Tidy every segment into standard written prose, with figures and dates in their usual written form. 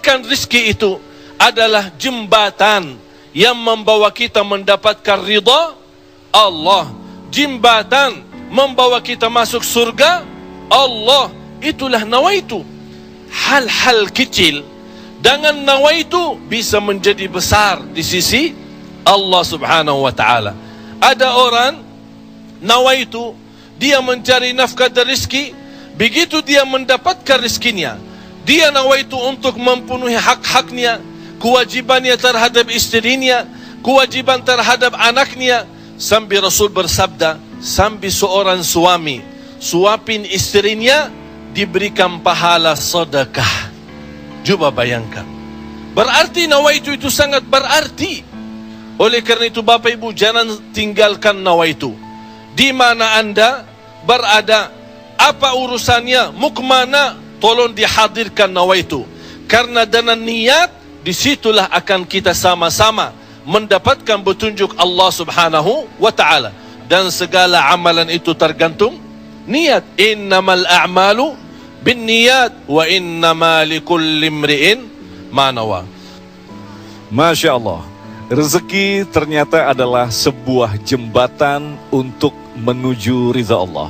memberikan rizki itu adalah jembatan yang membawa kita mendapatkan ridha Allah, jembatan membawa kita masuk surga Allah. Itulah nawaitu. Hal-hal kecil dengan nawaitu bisa menjadi besar di sisi Allah subhanahu wa ta'ala. Ada orang nawaitu, dia mencari nafkah dan rizki. Begitu dia mendapatkan rizkinya, dia nawaitu untuk memenuhi hak-haknya, kewajibannya terhadap istrinya, kewajiban terhadap anaknya. Sampai Rasul bersabda, sampai seorang suami suapin istrinya diberikan pahala sedekah. Coba bayangkan. Berarti nawaitu itu sangat berarti. Oleh karena itu Bapak Ibu, jangan tinggalkan nawaitu. Di mana Anda berada, apa urusannya, mau kemana, tolong dihadirkan nawaitu. Karena dengan niat, disitulah akan kita sama-sama mendapatkan petunjuk Allah subhanahu wa ta'ala. Dan segala amalan itu tergantung niat. Innamal a'malu bin niyat wa innama likulli imri'in ma nawa. Masya Allah, rezeki ternyata adalah sebuah jembatan untuk menuju ridha Allah.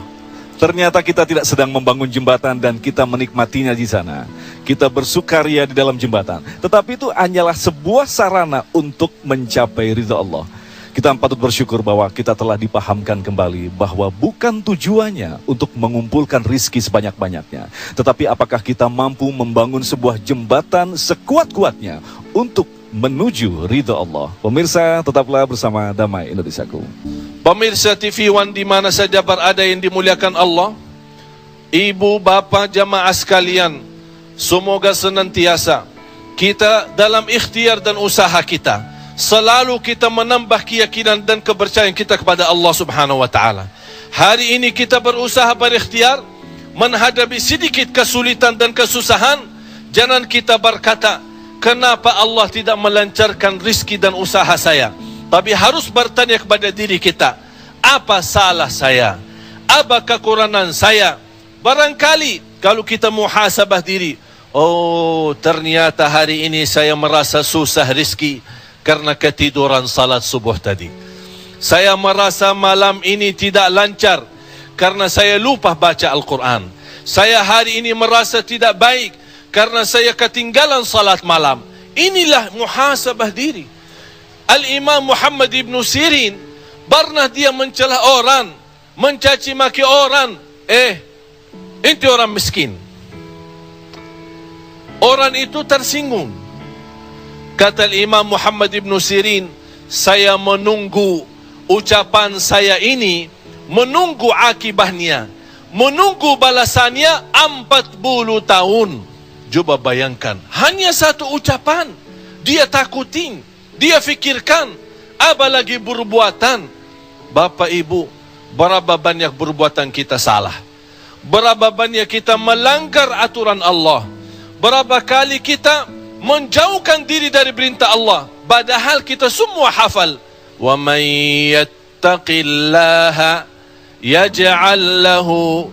Ternyata kita tidak sedang membangun jembatan dan kita menikmatinya di sana. Kita bersukaria di dalam jembatan. Tetapi itu hanyalah sebuah sarana untuk mencapai ridha Allah. Kita patut bersyukur bahwa kita telah dipahamkan kembali bahwa bukan tujuannya untuk mengumpulkan rizki sebanyak-banyaknya. Tetapi apakah kita mampu membangun sebuah jembatan sekuat-kuatnya untuk menuju ridha Allah. Pemirsa, tetaplah bersama Damai Indonesiaku. Pemirsa TV One di mana saja berada yang dimuliakan Allah, ibu, bapa, jamaah sekalian, semoga senantiasa kita dalam ikhtiar dan usaha kita, selalu kita menambah keyakinan dan kepercayaan kita kepada Allah subhanahu wa ta'ala. Hari ini kita berusaha berikhtiar menghadapi sedikit kesulitan dan kesusahan. Jangan kita berkata, kenapa Allah tidak melancarkan rizki dan usaha saya? Tapi harus bertanya kepada diri kita, apa salah saya? Apa kekurangan saya? Barangkali kalau kita muhasabah diri, oh ternyata hari ini saya merasa susah rizki karena ketiduran salat subuh tadi. Saya merasa malam ini tidak lancar karena saya lupa baca Al-Quran. Saya hari ini merasa tidak baik karena saya ketinggalan salat malam. Inilah muhasabah diri. Al-Imam Muhammad ibn Sirin pernah dia mencela orang, mencaci maki orang. Inti orang miskin. Orang itu tersinggung. Kata Al-Imam Muhammad ibn Sirin, saya menunggu ucapan saya ini, menunggu akibahnya, menunggu balasannya 40 tahun. Coba bayangkan, hanya satu ucapan dia takutin, dia fikirkan, apalagi perbuatan. Bapak Ibu, berapa banyak perbuatan kita salah, berapa banyak kita melanggar aturan Allah, berapa kali kita menjauhkan diri dari perintah Allah, padahal kita semua hafal. Wa man yattaqillaha yaj'al lahu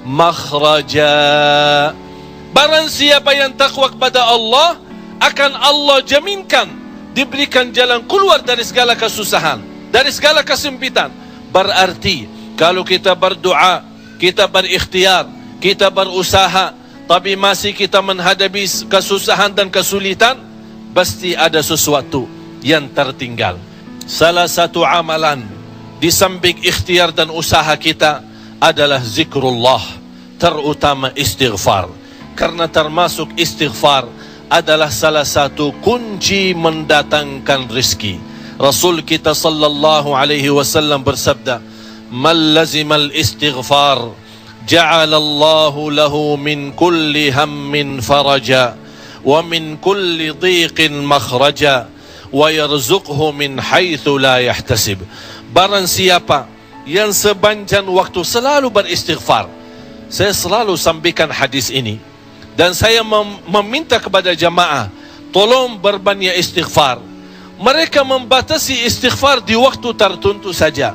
makhraja. Barang siapa yang takwa kepada Allah, akan Allah jaminkan diberikan jalan keluar dari segala kesusahan, dari segala kesempitan. Berarti kalau kita berdoa, kita berikhtiar, kita berusaha, tapi masih kita menghadapi kesusahan dan kesulitan, pasti ada sesuatu yang tertinggal. Salah satu amalan di samping ikhtiar dan usaha kita adalah zikrullah, terutama istighfar. Karena termasuk istighfar adalah salah satu kunci mendatangkan rizki. Rasul kita sallallahu alaihi wasallam bersabda, "Man lazimal istighfar ja'alallahu lahu min kulli hammin faraja wa min kulli dhiqin makhraja wa yarzuqhu min haitsu la yahtasib." Barang siapa yang sepanjang waktu selalu beristighfar. Saya selalu sampaikan hadis ini dan saya meminta kepada jamaah, tolong berbanyak istighfar. Mereka membatasi istighfar di waktu tertentu saja,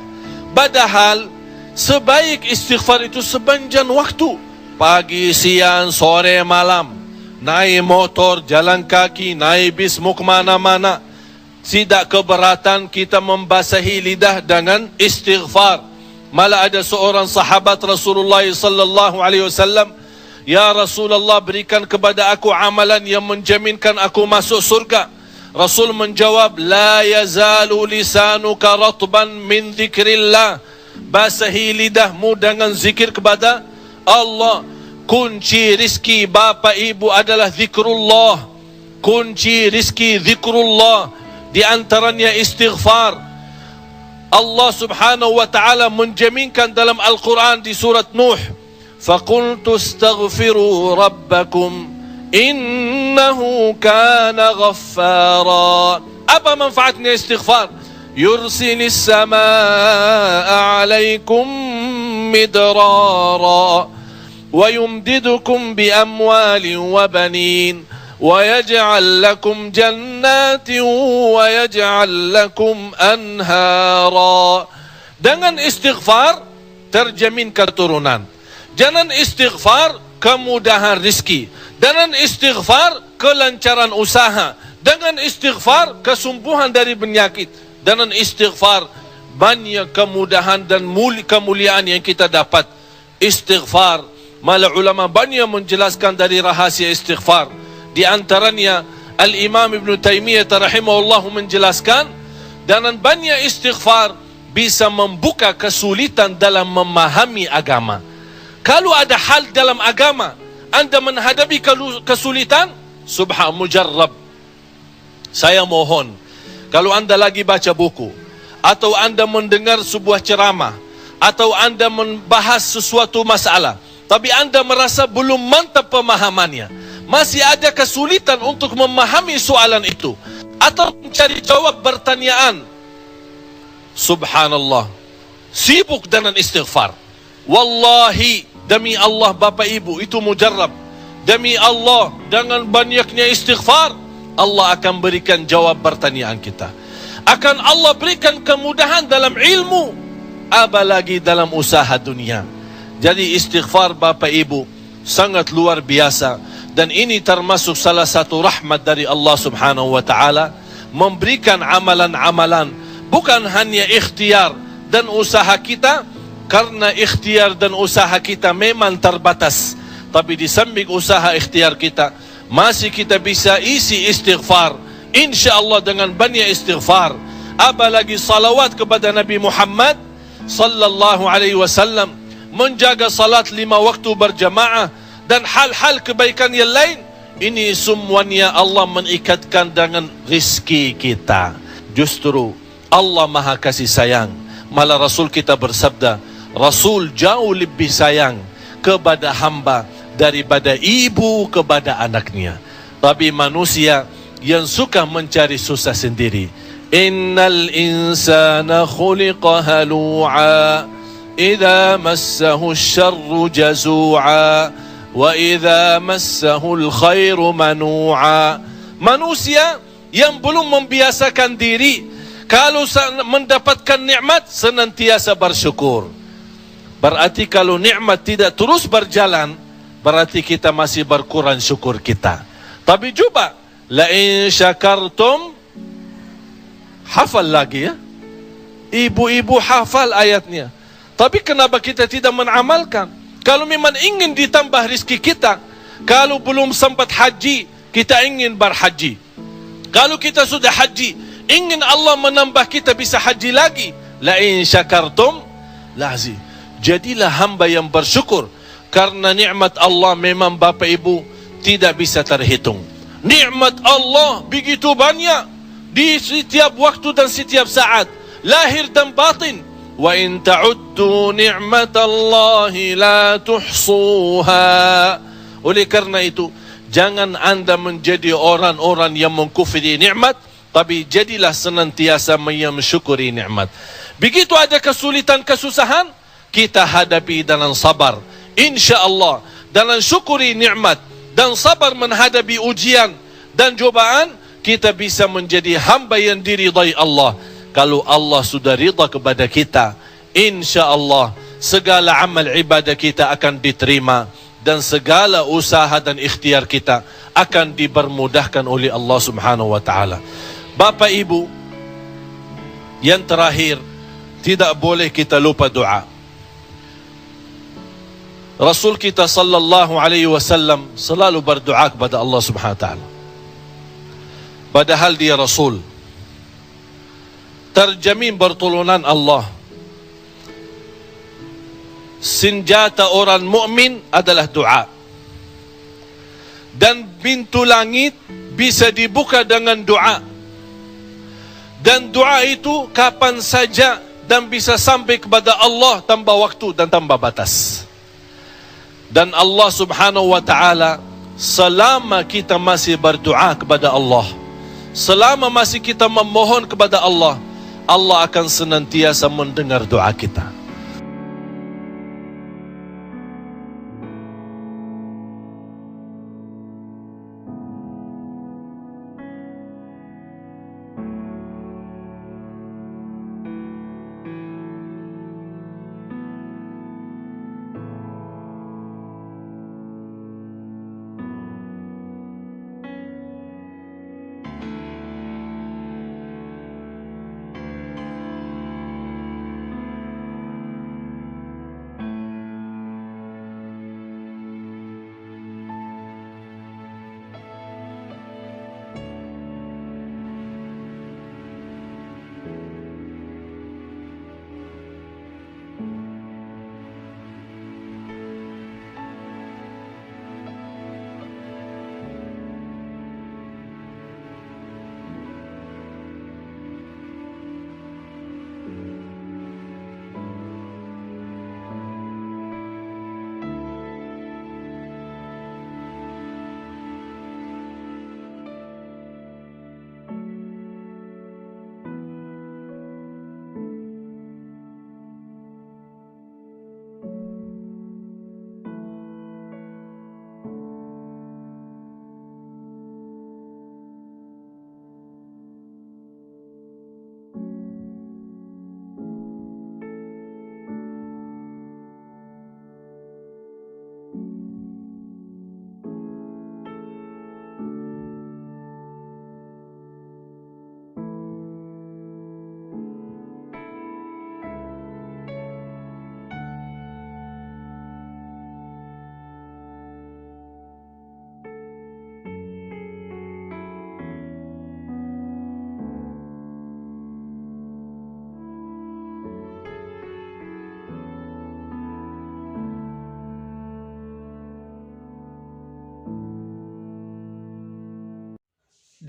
padahal sebaik istighfar itu sepanjang waktu, pagi, siang, sore, malam. naik motor, jalan kaki, naik bis, mau kemana-mana, tidak keberatan kita membasahi lidah dengan istighfar. Malah ada seorang sahabat Rasulullah sallallahu alaihi wasallam, "Ya Rasulullah, berikan kepada aku amalan yang menjaminkan aku masuk surga." Rasul menjawab, "La yazalu lisanuka ratban min dzikrillah." Basahi lidahmu dengan zikir kepada Allah. Kunci rizki bapa ibu adalah zikrullah. Kunci rizki zikrullah, di antaranya istighfar. Allah subhanahu wa ta'ala menjaminkan dalam Al-Quran di surat Nuh, "Faqultu astaghfiru rabbakum innahu kana ghaffara." Apa manfaatnya istighfar? Yursilis samaa alaikum midrara wa yumdidukum bi amwalin wa banin wa yaj'al lakum jannatin wa yaj'al lakum anhara. Dengan istighfar terjamin keturunan. Dengan istighfar kemudahan rizki. Dengan istighfar kelancaran usaha. Dengan istighfar kesembuhan dari penyakit. Dengan istighfar banyak kemudahan dan kemuliaan yang kita dapat. Istighfar, malah ulama banyak menjelaskan dari rahasia istighfar. Di antaranya Al-Imam Ibn Taymiyah rahimahullah menjelaskan, dengan banyak istighfar bisa membuka kesulitan dalam memahami agama. Kalau ada hal dalam agama anda menghadapi kesulitan, mujarrab. Saya mohon, kalau anda lagi baca buku, atau anda mendengar sebuah ceramah, atau anda membahas sesuatu masalah, tapi anda merasa belum mantap pemahamannya, masih ada kesulitan untuk memahami soalan itu, atau mencari jawab pertanyaan, subhanallah, sibuk dengan istighfar. Wallahi, demi Allah Bapak Ibu, itu mujarrab. Demi Allah, dengan banyaknya istighfar, Allah akan berikan jawab pertanyaan kita. Akan Allah berikan kemudahan dalam ilmu, apalagi dalam usaha dunia. Jadi istighfar Bapak Ibu sangat luar biasa. Dan ini termasuk salah satu rahmat dari Allah subhanahu wa ta'ala, memberikan amalan-amalan bukan hanya ikhtiar dan usaha kita, karena ikhtiar dan usaha kita memang terbatas. Tapi di samping usaha ikhtiar kita, masih kita bisa isi istighfar. InsyaAllah dengan banyak istighfar, apalagi salawat kepada Nabi Muhammad sallallahu alaihi wasallam, menjaga salat 5 waktu berjamaah, dan hal-hal kebaikan yang lain. Ini semuanya Allah mengikatkan dengan rizki kita. Justru Allah maha kasih sayang. Malah Rasul kita bersabda, Rasul jauh lebih sayang kepada hamba daripada ibu kepada anaknya. Tapi manusia yang suka mencari susah sendiri. Innal insana khuliqa halu'a idza massahu syarru jazu'a wa idza massahul khairu manu'a. Manusia yang belum membiasakan diri, kalau mendapatkan nikmat senantiasa bersyukur. Berarti kalau nikmat tidak terus berjalan, berarti kita masih berkurang syukur kita. Tapi coba, la in syakartum, hafal lagi ya. Ibu-ibu hafal ayatnya. Tapi kenapa kita tidak mengamalkan? Kalau memang ingin ditambah rizki kita, kalau belum sempat haji, kita ingin berhaji. Kalau kita sudah haji, ingin Allah menambah kita bisa haji lagi. La in syakartum, lazim. Jadilah hamba yang bersyukur. Karena nikmat Allah memang Bapak Ibu tidak bisa terhitung. Nikmat Allah begitu banyak di setiap waktu dan setiap saat, lahir dan batin. Wa in ta'uddu ni'matallahi la tuhsuha. Oleh karena itu, jangan anda menjadi orang-orang yang mengkufri nikmat, tapi jadilah senantiasa mensyukuri nikmat. Begitu ada kesulitan, kesusahan, kita hadapi dengan sabar. InsyaAllah dengan syukuri nikmat dan sabar menghadapi ujian dan cobaan, kita bisa menjadi hamba yang diridai Allah. Kalau Allah sudah ridha kepada kita, InsyaAllah segala amal ibadah kita akan diterima. dan segala usaha dan ikhtiar kita akan dipermudahkan oleh Allah Subhanahu wa taala. Bapak Ibu, yang terakhir, tidak boleh kita lupa doa. Rasul kita sallallahu alaihi wasallam selalu berdoa kepada Allah Subhanahu wa taala. Padahal dia Rasul, terjamin pertolongan Allah. Senjata orang mukmin adalah doa. Dan pintu langit bisa dibuka dengan doa. Dan doa itu kapan saja dan bisa sampai kepada Allah tanpa waktu dan tanpa batas. Dan Allah Subhanahu wa taala, selama kita masih berdoa kepada Allah, selama masih kita memohon kepada Allah, Allah akan senantiasa mendengar doa kita.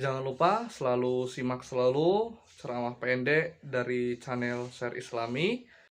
Jangan lupa selalu simak selalu ceramah pendek dari channel Share Islami.